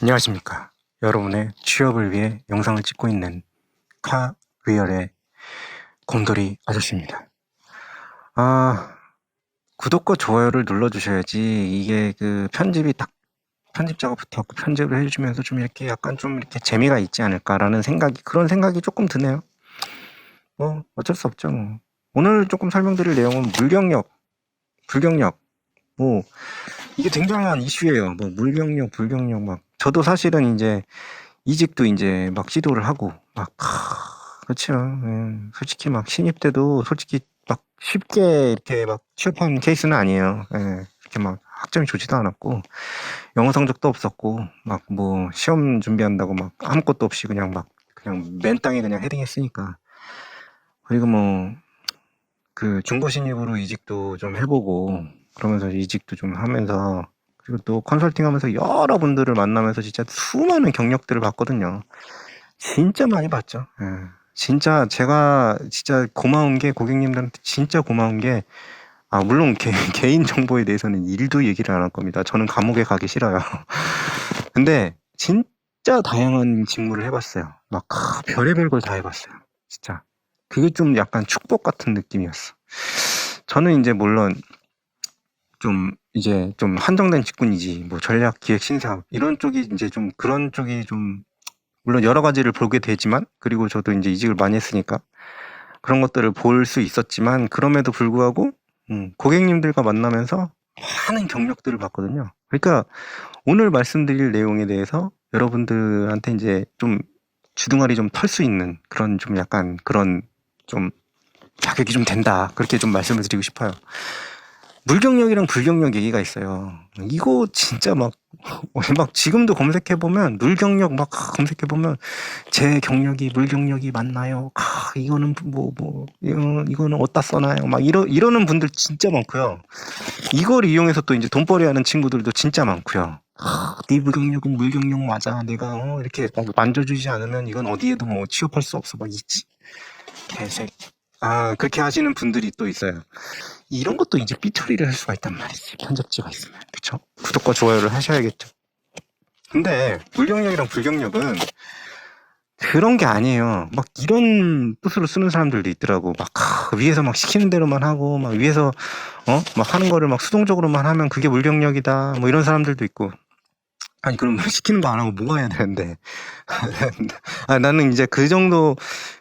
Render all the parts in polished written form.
안녕하십니까. 여러분의 취업을 위해 영상을 찍고 있는 카리얼의 곰돌이 아저씨입니다. 구독과 좋아요를 눌러주셔야지 이게 편집 작업부터 편집을 해주면서 좀 이렇게 약간 좀 이렇게 재미가 있지 않을까라는 그런 생각이 조금 드네요. 뭐, 어쩔 수 없죠. 뭐. 오늘 조금 설명드릴 내용은 불경력. 뭐, 이게 굉장한 이슈예요. 뭐, 불경력 막. 저도 사실은 이제 이직도 이제 막 시도를 하고 그렇죠. 솔직히 막 신입 때도 솔직히 막 쉽게 이렇게 막 취업한 케이스는 아니에요. 이렇게 막 학점이 좋지도 않았고 영어 성적도 없었고 막 뭐 시험 준비한다고 막 아무것도 없이 그냥 맨 땅에 그냥 헤딩했으니까. 그리고 뭐 그 중고 신입으로 이직도 좀 해보고 그러면서 이직도 좀 하면서, 그리고 또 컨설팅 하면서 여러분들을 만나면서 진짜 수많은 경력들을 봤거든요. 진짜 많이 봤죠. 진짜 제가 진짜 고마운 게, 고객님들한테 진짜 고마운 게, 물론 개인 정보에 대해서는 1도 얘기를 안 할 겁니다. 저는 감옥에 가기 싫어요. 근데 진짜 다양한 직무를 해봤어요. 막 별의별 걸 다 해봤어요. 진짜. 그게 좀 약간 축복 같은 느낌이었어. 저는 이제 물론 좀 한정된 직군이지, 뭐 전략 기획 신사업 이런 쪽이 이제 좀 그런 쪽이 좀 물론 여러 가지를 보게 되지만, 그리고 저도 이제 이직을 많이 했으니까 그런 것들을 볼 수 있었지만, 그럼에도 불구하고 고객님들과 만나면서 많은 경력들을 봤거든요. 그러니까 오늘 말씀드릴 내용에 대해서 여러분들한테 이제 좀 주둥아리 좀 털 수 있는 그런 좀 약간 그런 좀 자격이 좀 된다, 그렇게 좀 말씀을 드리고 싶어요. 물경력이랑 불경력 얘기가 있어요. 이거 진짜 막 지금도 검색해보면, 물경력 막 검색해보면, 제 경력이 물경력이 맞나요? 이거는 이거는 어디다 써나요? 막 이러는 분들 진짜 많고요. 이걸 이용해서 또 이제 돈벌이 하는 친구들도 진짜 많고요. 네 물경력은 물경력 맞아. 내가 이렇게 막 만져주지 않으면 이건 어디에도 뭐 취업할 수 없어. 막 있지. 개새끼. 그렇게 하시는 분들이 또 있어요. 이런 것도 이제 삐처리를 할 수가 있단 말이지. 편집지가 있으면. 그쵸? 구독과 좋아요를 하셔야겠죠. 근데 물경력이랑 불경력은 그런 게 아니에요. 막 이런 뜻으로 쓰는 사람들도 있더라고. 막 위에서 막 시키는 대로만 하고, 막 위에서 막 하는 거를 막 수동적으로만 하면 그게 물경력이다, 뭐 이런 사람들도 있고. 아니 그럼 시키는 거 안 하고 뭐가 해야 되는데. 나는 이제 그 정도,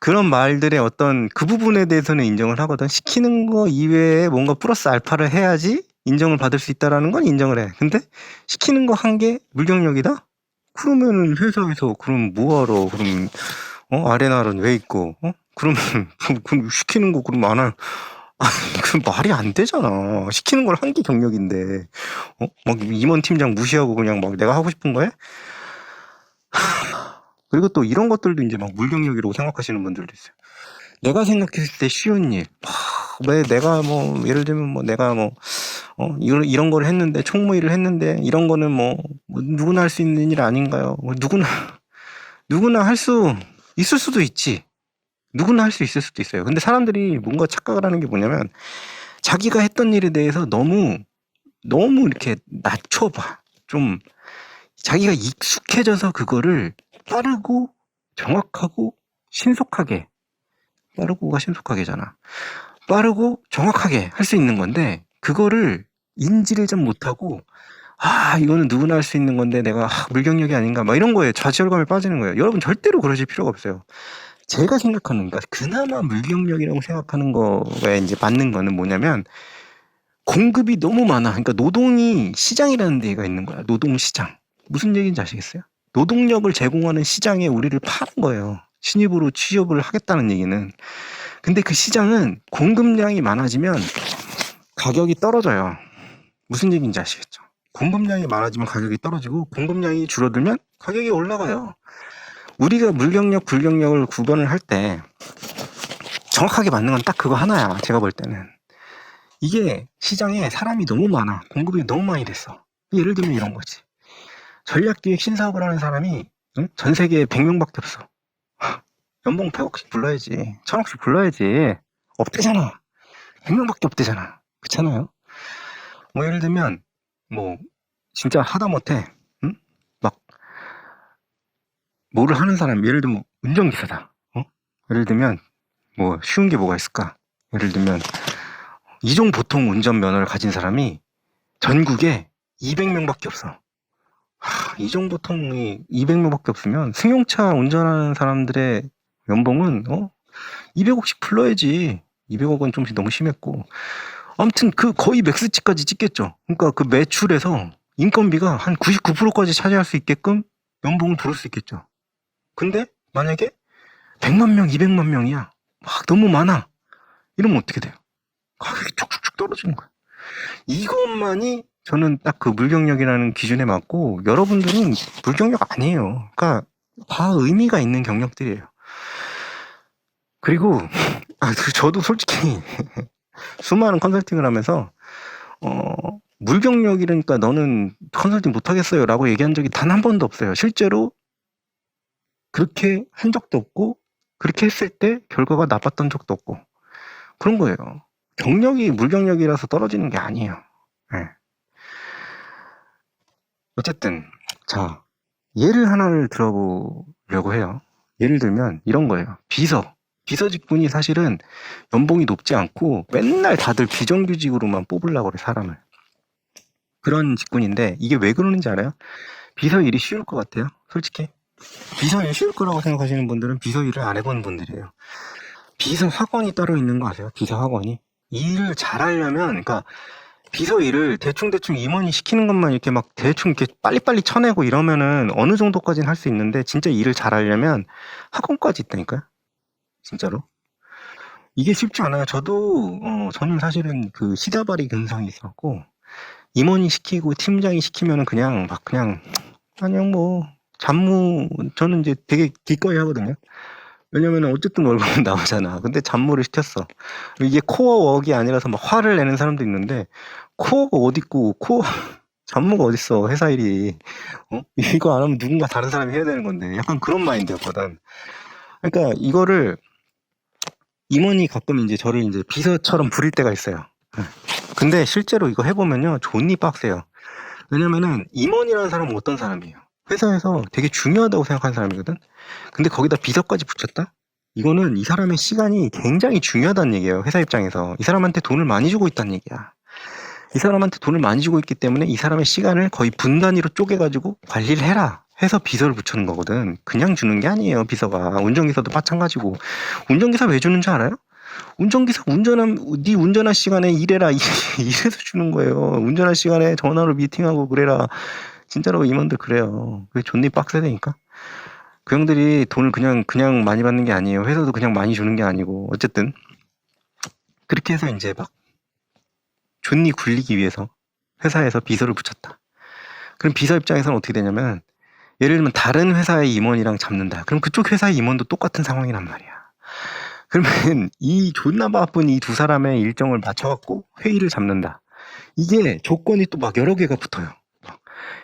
그런 말들의 어떤 그 부분에 대해서는 인정을 하거든. 시키는 거 이외에 뭔가 플러스 알파를 해야지 인정을 받을 수 있다라는 건 인정을 해. 근데 시키는 거 한 게 물경력이다? 그러면 회사에서 그럼 뭐하러, 그럼 아레나는 왜 있고, 그러면 그럼 시키는 거 그럼 안 할, 그 말이 안 되잖아. 시키는 걸 한 게 경력인데, 막 임원 팀장 무시하고 그냥 막 내가 하고 싶은 거에. 그리고 또 이런 것들도 이제 막 물경력이라고 생각하시는 분들도 있어요. 내가 생각했을 때 쉬운 일. 왜 내가 뭐, 예를 들면 뭐 내가 뭐, 이런 걸 했는데, 총무일을 했는데, 이런 거는 뭐 누구나 할 수 있는 일 아닌가요? 뭐 누구나 할 수 있을 수도 있지. 누구나 할 수 있을 수도 있어요. 근데 사람들이 뭔가 착각을 하는 게 뭐냐면, 자기가 했던 일에 대해서 너무 이렇게 낮춰봐. 좀 자기가 익숙해져서 그거를 빠르고 정확하고 신속하게, 빠르고가 신속하게잖아. 빠르고 정확하게 할 수 있는 건데, 그거를 인지를 좀 못하고, 이거는 누구나 할 수 있는 건데 내가 물경력이 아닌가, 막 이런 거에 좌절감에 빠지는 거예요. 여러분 절대로 그러실 필요가 없어요. 제가 생각하는, 그러니까 그나마 물경력이라고 생각하는 거에 이제 맞는 거는 뭐냐면, 공급이 너무 많아. 그러니까 노동이 시장이라는 데가 있는 거야. 노동 시장. 무슨 얘기인지 아시겠어요? 노동력을 제공하는 시장에 우리를 파는 거예요. 신입으로 취업을 하겠다는 얘기는. 근데 그 시장은 공급량이 많아지면 가격이 떨어져요. 무슨 얘기인지 아시겠죠? 공급량이 많아지면 가격이 떨어지고, 공급량이 줄어들면 가격이 올라가요. 우리가 물경력, 불경력을 구분을 할 때 정확하게 맞는 건 딱 그거 하나야. 제가 볼 때는. 이게 시장에 사람이 너무 많아. 공급이 너무 많이 됐어. 예를 들면 이런 거지. 전략기획 신사업을 하는 사람이 전 세계에 100명밖에 없어. 연봉 100억씩 불러야지. 1000억씩 불러야지. 없대잖아. 100명밖에 없대잖아. 그렇잖아요. 뭐 예를 들면 뭐 진짜 하다못해 막 뭐를 하는 사람, 예를 들면 운전기사다. 예를 들면 뭐 쉬운 게 뭐가 있을까? 예를 들면 이종 보통 운전면허를 가진 사람이 전국에 200명밖에 없어. 이종 보통이 200명밖에 없으면 승용차 운전하는 사람들의 연봉은 200억씩 불러야지. 200억은 좀 너무 심했고. 아무튼 그 거의 맥스치까지 찍겠죠. 그러니까 그 매출에서 인건비가 한 99%까지 차지할 수 있게끔 연봉을 부를 수 있겠죠. 근데 만약에 100만 명, 200만 명이야. 막 너무 많아. 이러면 어떻게 돼요? 가격이 쭉쭉쭉 떨어지는 거야. 이것만이 저는 딱 그 물경력이라는 기준에 맞고, 여러분들은 물경력 아니에요. 그러니까 다 의미가 있는 경력들이에요. 그리고 저도 솔직히 수많은 컨설팅을 하면서 물경력이라니까 너는 컨설팅 못하겠어요 라고 얘기한 적이 단 한 번도 없어요. 실제로 그렇게 한 적도 없고, 그렇게 했을 때 결과가 나빴던 적도 없고, 그런 거예요. 경력이 물경력이라서 떨어지는 게 아니에요. 네. 어쨌든 자, 예를 하나를 들어보려고 해요. 예를 들면 이런 거예요. 비서 직군이 사실은 연봉이 높지 않고 맨날 다들 비정규직으로만 뽑으려고 그래, 사람을. 그런 직군인데 이게 왜 그러는지 알아요? 비서 일이 쉬울 것 같아요, 솔직히. 비서 일 쉬울 거라고 생각하시는 분들은 비서 일을 안 해본 분들이에요. 비서 학원이 따로 있는 거 아세요? 비서 학원이. 일을 잘하려면, 그러니까 비서 일을 대충대충 임원이 시키는 것만 이렇게 막 대충 이렇게 빨리빨리 쳐내고 이러면은 어느 정도까지는 할 수 있는데, 진짜 일을 잘하려면 학원까지 있다니까요. 진짜로. 이게 쉽지 않아요. 저는 사실은 그 시다발이 근성이 있었고, 임원이 시키고 팀장이 시키면은 그냥 뭐 저는 이제 되게 기꺼이 하거든요. 왜냐면 어쨌든 월급은 나오잖아. 근데 잡무를 시켰어. 이게 코어 웍이 아니라서 막 화를 내는 사람도 있는데, 코어가 어딨고 잡무가 어딨어, 회사 일이. 이거 안 하면 누군가 다른 사람이 해야 되는 건데, 약간 그런 마인드였거든. 그러니까 이거를 임원이 가끔 이제 저를 이제 비서처럼 부릴 때가 있어요. 근데 실제로 이거 해보면요, 존니 빡세요. 왜냐면은 임원이라는 사람은 어떤 사람이에요? 회사에서 되게 중요하다고 생각하는 사람이거든. 근데 거기다 비서까지 붙였다? 이거는 이 사람의 시간이 굉장히 중요하다는 얘기예요. 회사 입장에서. 이 사람한테 돈을 많이 주고 있다는 얘기야. 이 사람한테 돈을 많이 주고 있기 때문에 이 사람의 시간을 거의 분 단위로 쪼개가지고 관리를 해라 해서 비서를 붙여는 거거든. 그냥 주는 게 아니에요, 비서가. 운전기사도 마찬가지고. 운전기사 왜 주는 줄 알아요? 운전기사 네 운전할 시간에 일해라 이래서 주는 거예요. 운전할 시간에 전화로 미팅하고 그래라. 진짜로 임원들 그래요. 그게 존나 빡세다니까. 그 형들이 돈을 그냥 많이 받는 게 아니에요. 회사도 그냥 많이 주는 게 아니고. 어쨌든 그렇게 해서 이제 막 존니 굴리기 위해서 회사에서 비서를 붙였다. 그럼 비서 입장에서는 어떻게 되냐면, 예를 들면 다른 회사의 임원이랑 잡는다. 그럼 그쪽 회사의 임원도 똑같은 상황이란 말이야. 그러면 이 존나 바쁜 이 두 사람의 일정을 맞춰갖고 회의를 잡는다. 이게 조건이 또 막 여러 개가 붙어요.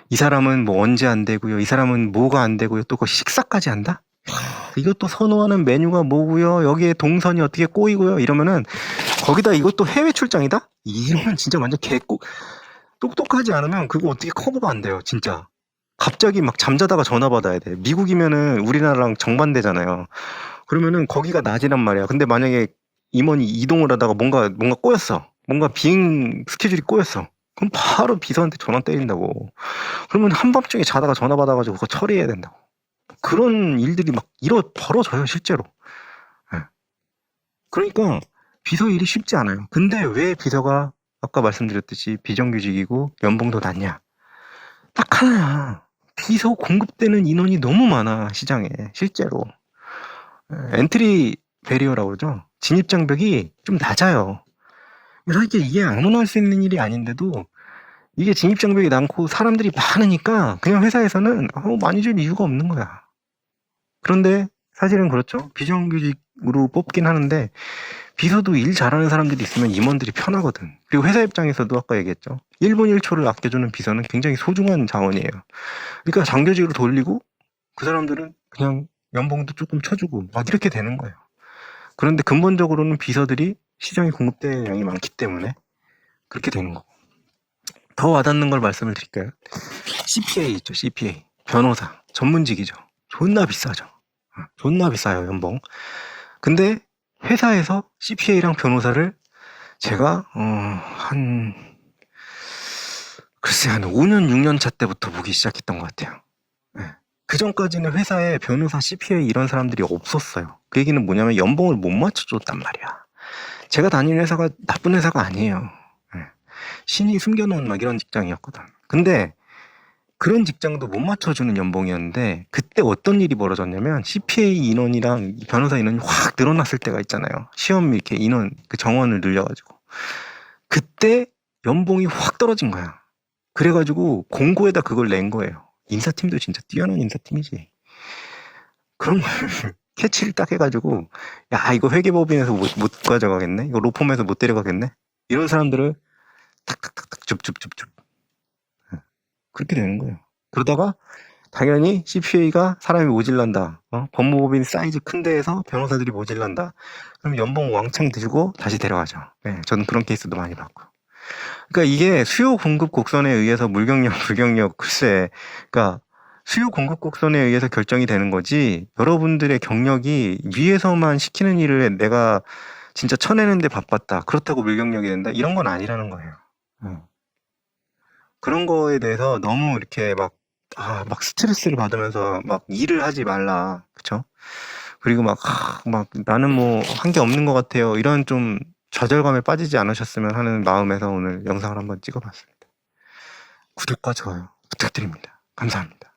이 사람은 뭐 언제 안 되고요. 이 사람은 뭐가 안 되고요. 또 그 식사까지 한다? 이것도 선호하는 메뉴가 뭐고요. 여기에 동선이 어떻게 꼬이고요. 이러면은 거기다 이것도 해외 출장이다? 이러면 진짜 완전 똑똑하지 않으면 그거 어떻게 커버가 안 돼요, 진짜. 갑자기 막 잠자다가 전화 받아야 돼. 미국이면은 우리나라랑 정반대잖아요. 그러면은 거기가 낮이란 말이야. 근데 만약에 임원이 이동을 하다가 뭔가 꼬였어. 뭔가 비행 스케줄이 꼬였어. 그럼 바로 비서한테 전화 때린다고. 그러면 한밤중에 자다가 전화 받아가지고 그거 처리해야 된다고. 그런 일들이 막 벌어져요, 실제로. 네. 그러니까 비서 일이 쉽지 않아요. 근데 왜 비서가 아까 말씀드렸듯이 비정규직이고 연봉도 낮냐? 딱 하나야. 비서 공급되는 인원이 너무 많아, 시장에. 실제로. 엔트리 베리어라고 그러죠. 진입 장벽이 좀 낮아요. 사실 이게 아무나 할 수 있는 일이 아닌데도 이게 진입 장벽이 많고 사람들이 많으니까 그냥 회사에서는 많이 줄 이유가 없는 거야. 그런데 사실은 그렇죠. 비정규직으로 뽑긴 하는데 비서도 일 잘하는 사람들이 있으면 임원들이 편하거든. 그리고 회사 입장에서도 아까 얘기했죠. 1분 1초를 아껴주는 비서는 굉장히 소중한 자원이에요. 그러니까 정규직으로 돌리고 그 사람들은 그냥 연봉도 조금 쳐주고 막 이렇게 되는 거예요. 그런데 근본적으로는 비서들이 시장에 공급될 양이 많기 때문에 그렇게 되는 거고. 더 와닿는 걸 말씀을 드릴까요? CPA 있죠, CPA. 변호사. 전문직이죠. 존나 비싸죠. 존나 비싸요, 연봉. 근데 회사에서 CPA랑 변호사를 제가 글쎄 한 5년 6년 차 때부터 보기 시작했던 것 같아요. 그 전까지는 회사에 변호사, CPA 이런 사람들이 없었어요. 그 얘기는 뭐냐면 연봉을 못 맞춰줬단 말이야. 제가 다니는 회사가 나쁜 회사가 아니에요. 신이 숨겨놓은 막 이런 직장이었거든. 근데 그런 직장도 못 맞춰주는 연봉이었는데 그때 어떤 일이 벌어졌냐면 CPA 인원이랑 변호사 인원이 확 늘어났을 때가 있잖아요. 시험 이렇게 인원 그 정원을 늘려가지고 그때 연봉이 확 떨어진 거야. 그래가지고 공고에다 그걸 낸 거예요. 인사팀도 진짜 뛰어난 인사팀이지. 그런 걸 캐치를 딱 해가지고 야 이거 회계법인에서 못 가져가겠네. 이거 로펌에서 못 데려가겠네. 이런 사람들을 탁탁탁탁 줍줍줍줍 그렇게 되는 거예요. 그러다가 당연히 CPA가 사람이 모질란다. 법무법인 사이즈 큰 데에서 변호사들이 모질란다. 그럼 연봉 왕창 드시고 다시 데려가죠. 네, 저는 그런 케이스도 많이 봤고. 그러니까 이게 수요 공급 곡선에 의해서 물경력, 불경력 글쎄, 그러니까 수요 공급 곡선에 의해서 결정이 되는 거지. 여러분들의 경력이 위에서만 시키는 일을 내가 진짜 쳐내는데 바빴다. 그렇다고 물경력이 된다. 이런 건 아니라는 거예요. 그런 거에 대해서 너무 이렇게 막 스트레스를 받으면서 막 일을 하지 말라. 그쵸? 그리고 막 나는 뭐 한 게 없는 것 같아요. 이런 좀 좌절감에 빠지지 않으셨으면 하는 마음에서 오늘 영상을 한번 찍어봤습니다. 구독과 좋아요 부탁드립니다. 감사합니다.